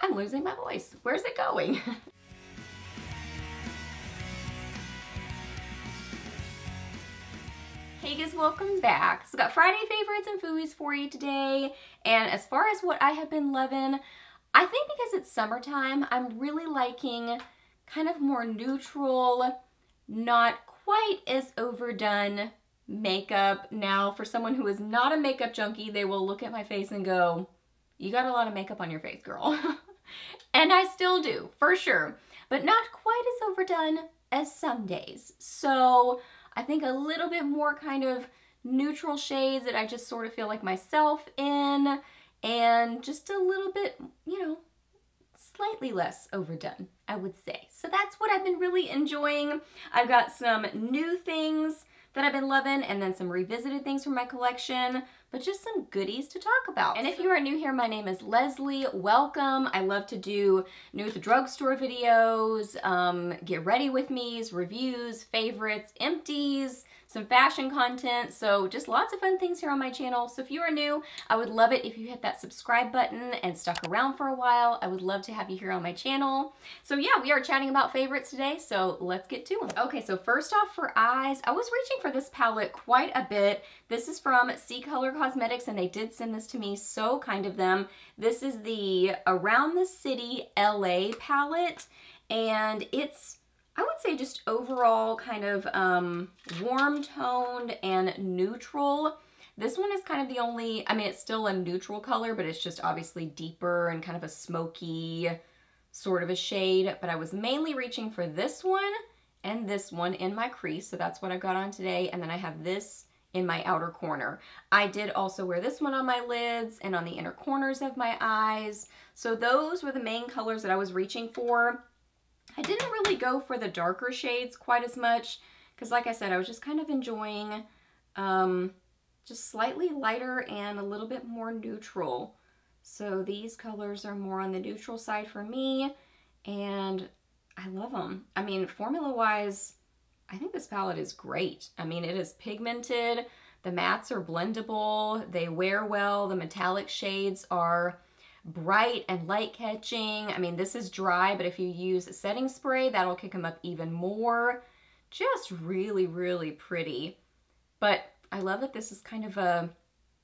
I'm losing my voice. Where's it going? Hey guys, welcome back. So got Friday favorites and Fooeys for you today. And as far as what I have been loving, I think because it's summertime, I'm really liking kind of more neutral, not quite as overdone makeup. Now, for someone who is not a makeup junkie, they will look at my face and go, you got a lot of makeup on your face, girl. And I still do, for sure, but not quite as overdone as some days. So I think a little bit more kind of neutral shades that I just sort of feel like myself in, and just a little bit, you know, slightly less overdone, I would say. So that's what I've been really enjoying. I've got some new things that I've been loving, and then some revisited things from my collection, but just some goodies to talk about. And if you are new here, my name is Leslie. Welcome. I love to do new at the drugstore videos, get ready with me's, reviews, favorites, empties, some fashion content. So just lots of fun things here on my channel. So if you are new, I would love it if you hit that subscribe button and stuck around for a while. I would love to have you here on my channel. So yeah, we are chatting about favorites today, so let's get to them. Okay, so first off for eyes, I was reaching for this palette quite a bit. This is from C Color Cosmetics, and they did send this to me, so kind of them. This is the Around the City LA palette, and it's, I would say, just overall kind of warm toned and neutral. This one is kind of the only, I mean, it's still a neutral color, but it's just obviously deeper and kind of a smoky sort of a shade. But I was mainly reaching for this one and this one in my crease, so that's what I got on today. And then I have this in my outer corner. I did also wear this one on my lids and on the inner corners of my eyes. So those were the main colors that I was reaching for. I didn't really go for the darker shades quite as much because, like I said, I was just kind of enjoying just slightly lighter and a little bit more neutral. So these colors are more on the neutral side for me, and I love them. I mean, formula-wise, I think this palette is great. I mean, it is pigmented, the mattes are blendable, they wear well, the metallic shades are bright and light catching. I mean, this is dry, but if you use a setting spray, that'll kick them up even more. Just really, really pretty. But I love that this is kind of a,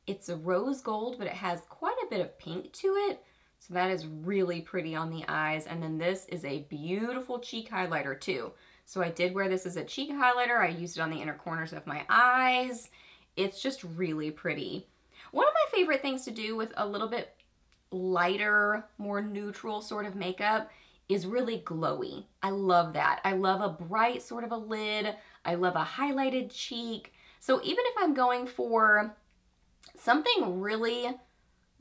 it's a rose gold, but it has quite a bit of pink to it. So that is really pretty on the eyes. And then this is a beautiful cheek highlighter too. So I did wear this as a cheek highlighter. I used it on the inner corners of my eyes. It's just really pretty. One of my favorite things to do with a little bit lighter, more neutral sort of makeup is really glowy. I love that. I love a bright sort of a lid. I love a highlighted cheek. So even if I'm going for something really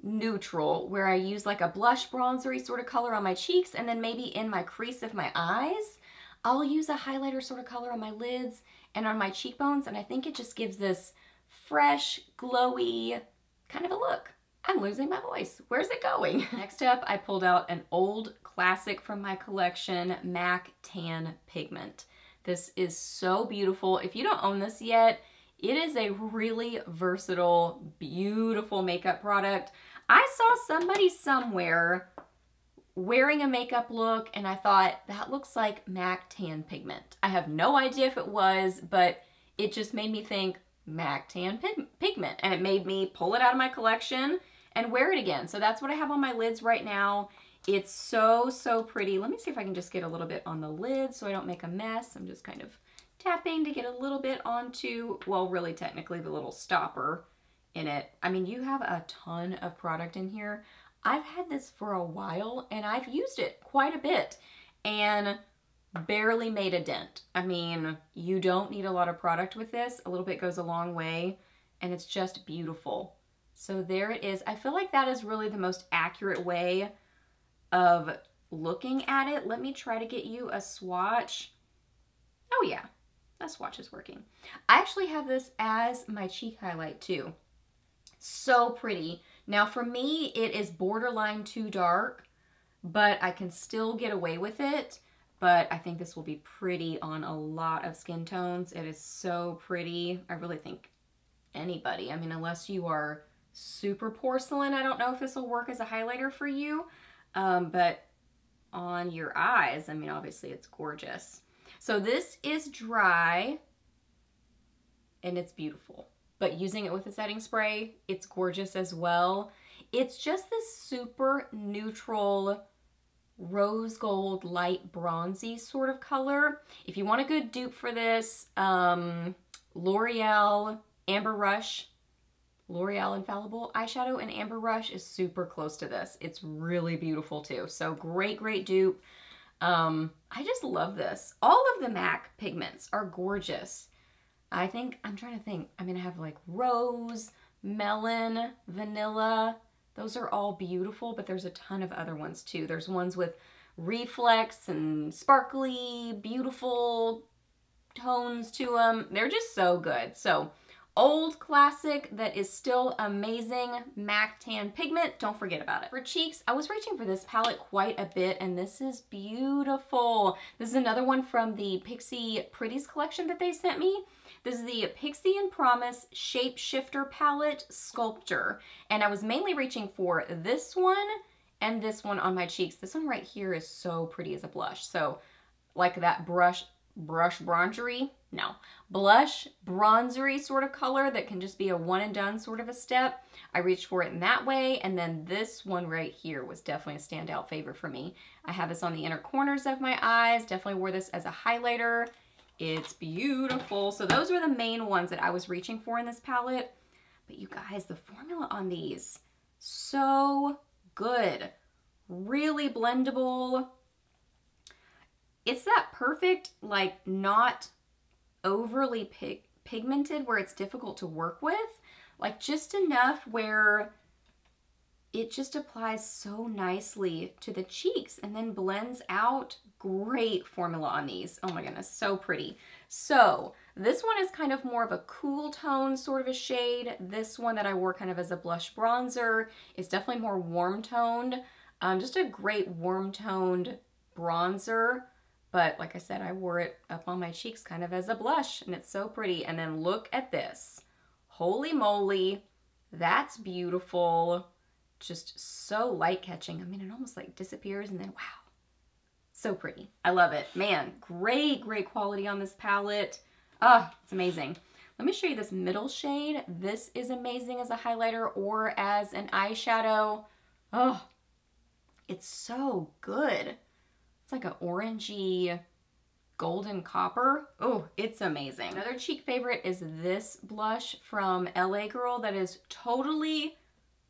neutral where I use like a blush bronzery sort of color on my cheeks and then maybe in my crease of my eyes, I'll use a highlighter sort of color on my lids and on my cheekbones, and I think it just gives this fresh, glowy kind of a look. I'm losing my voice. Where's it going? Next up, I pulled out an old classic from my collection, MAC Tan Pigment. This is so beautiful. If you don't own this yet, it is a really versatile, beautiful makeup product. I saw somebody somewhere wearing a makeup look, and I thought, that looks like MAC Tan Pigment. I have no idea if it was, but it just made me think MAC Tan Pigment, and it made me pull it out of my collection and wear it again. So that's what I have on my lids right now. It's so, so pretty. Let me see if I can just get a little bit on the lid so I don't make a mess. I'm just kind of tapping to get a little bit onto, well, really technically the little stopper in it. I mean, you have a ton of product in here. I've had this for a while and I've used it quite a bit and barely made a dent. I mean, you don't need a lot of product with this. A little bit goes a long way, and it's just beautiful. So there it is. I feel like that is really the most accurate way of looking at it. Let me try to get you a swatch. Oh yeah, that swatch is working. I actually have this as my cheek highlight too. So pretty. Now for me, it is borderline too dark, but I can still get away with it. But I think this will be pretty on a lot of skin tones. It is so pretty. I really think anybody, I mean, unless you are super porcelain, I don't know if this will work as a highlighter for you. but on your eyes, I mean, obviously it's gorgeous. So this is dry and it's beautiful, but using it with a setting spray, it's gorgeous as well. It's just this super neutral rose gold, light bronzy sort of color. If you want a good dupe for this, L'Oreal Amber Rush, L'Oreal Infallible eyeshadow in Amber Rush is super close to this. It's really beautiful too. So great, great dupe. I just love this. All of the MAC pigments are gorgeous. I'm trying to think. I mean, I have like rose, melon, vanilla. Those are all beautiful, but there's a ton of other ones too. There's ones with reflex and sparkly, beautiful tones to them. They're just so good. So old classic that is still amazing, MAC Tan Pigment. Don't forget about it. For cheeks, I was reaching for this palette quite a bit, and this is beautiful. This is another one from the Pixi Pretties collection that they sent me. This is the Pixi and Promise Shape Shifter Palette Sculptor, and I was mainly reaching for this one and this one on my cheeks. This one right here is so pretty as a blush. So like that blush bronzery, no, blush bronzery sort of color that can just be a one and done sort of a step. I reached for it in that way, and then this one right here was definitely a standout favorite for me. I have this on the inner corners of my eyes, definitely wore this as a highlighter. It's beautiful. So those were the main ones that I was reaching for in this palette. But you guys, the formula on these, so good. Really blendable. It's that perfect, like not overly pigmented where it's difficult to work with. Like just enough where it just applies so nicely to the cheeks and then blends out. Great formula on these. Oh my goodness, so pretty. So this one is kind of more of a cool tone sort of a shade. This one that I wore kind of as a blush bronzer is definitely more warm toned. Just a great warm toned bronzer. But like I said, I wore it up on my cheeks kind of as a blush, and it's so pretty. And then look at this. Holy moly, that's beautiful. Just so light catching. I mean, it almost like disappears and then wow. So pretty. I love it. Man, great, great quality on this palette. Oh, it's amazing. Let me show you this middle shade. This is amazing as a highlighter or as an eyeshadow. Oh, it's so good. It's like an orangey golden copper. Oh, it's amazing. Another cheek favorite is this blush from LA Girl that is totally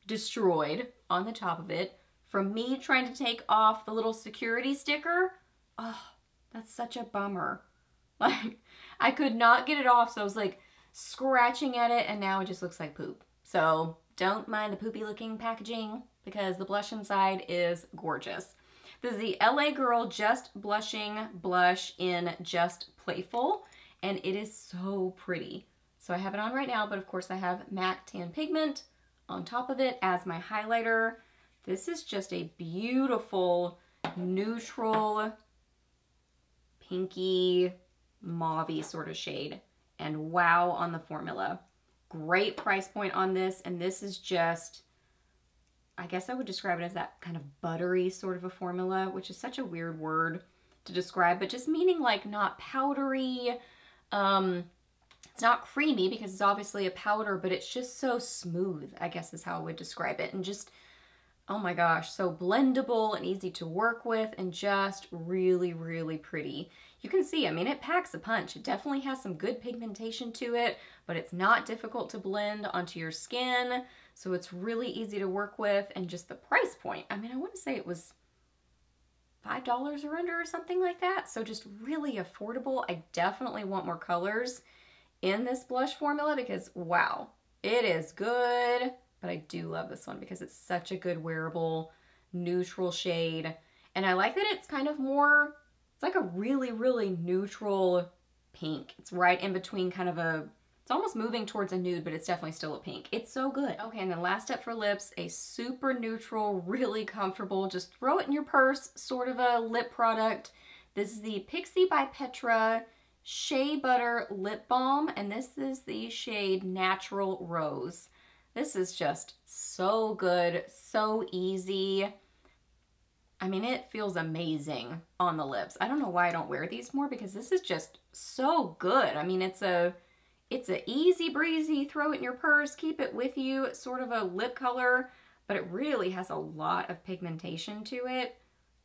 destroyed on the top of it from me trying to take off the little security sticker. Oh, that's such a bummer. Like, I could not get it off, so I was like scratching at it, and now it just looks like poop. So don't mind the poopy looking packaging because the blush inside is gorgeous. This is the LA Girl Just Blushing Blush in Just Playful, and it is so pretty. So I have it on right now, but of course I have MAC Tan Pigment on top of it as my highlighter. This is just a beautiful, neutral, pinky, mauve-y sort of shade. And wow on the formula. Great price point on this, and this is just, I guess I would describe it as that kind of buttery sort of a formula, which is such a weird word to describe, but just meaning like not powdery. It's not creamy because it's obviously a powder, but it's just so smooth, I guess is how I would describe it. And just, oh my gosh, so blendable and easy to work with and just really, really pretty. You can see, I mean, it packs a punch. It definitely has some good pigmentation to it, but it's not difficult to blend onto your skin. So it's really easy to work with, and just the price point. I mean, I wouldn't say it was $5 or under or something like that. So just really affordable. I definitely want more colors in this blush formula because wow, it is good. But I do love this one because it's such a good wearable neutral shade. And I like that it's kind of more, it's like a really, really neutral pink. It's right in between kind of a, it's almost moving towards a nude, but it's definitely still a pink. It's so good. Okay, and then last step for lips, a super neutral, really comfortable, just throw it in your purse, sort of a lip product. This is the Pixi by Petra Shea Butter Lip Balm, and this is the shade Natural Rose. This is just so good, so easy. I mean, it feels amazing on the lips. I don't know why I don't wear these more because this is just so good. I mean, it's a easy breezy, throw it in your purse, keep it with you, sort of a lip color, but it really has a lot of pigmentation to it.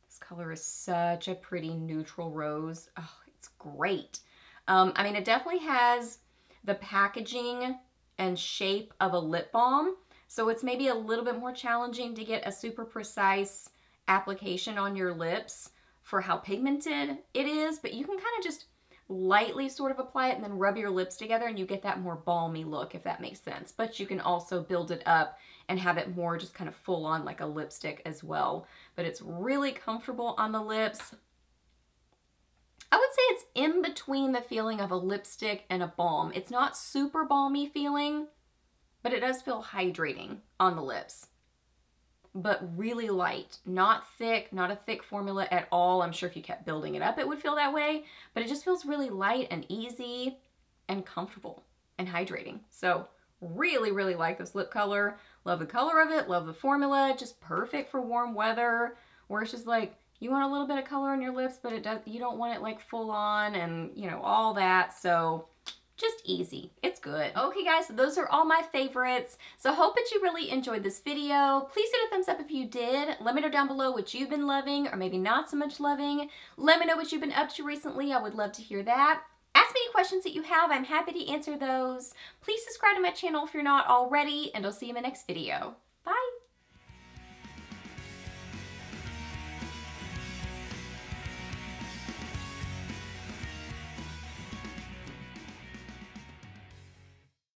This color is such a pretty neutral rose. Oh, it's great. I mean, it definitely has the packaging and shape of a lip balm, so it's maybe a little bit more challenging to get a super precise application on your lips for how pigmented it is, but you can kind of just lightly sort of apply it and then rub your lips together and you get that more balmy look, if that makes sense. But you can also build it up and have it more just kind of full on like a lipstick as well. But it's really comfortable on the lips. I would say it's in between the feeling of a lipstick and a balm. It's not super balmy feeling, but it does feel hydrating on the lips. But really light, not thick, not a thick formula at all. I'm sure if you kept building it up, it would feel that way, but it just feels really light and easy and comfortable and hydrating. So really, really like this lip color. Love the color of it, love the formula, just perfect for warm weather where it's just like, you want a little bit of color on your lips, but you don't want it like full on and you know, all that. So just easy. It's good. Okay guys, so those are all my favorites. So hope that you really enjoyed this video. Please hit a thumbs up if you did. Let me know down below what you've been loving or maybe not so much loving. Let me know what you've been up to recently. I would love to hear that. Ask me any questions that you have. I'm happy to answer those. Please subscribe to my channel if you're not already, and I'll see you in my next video.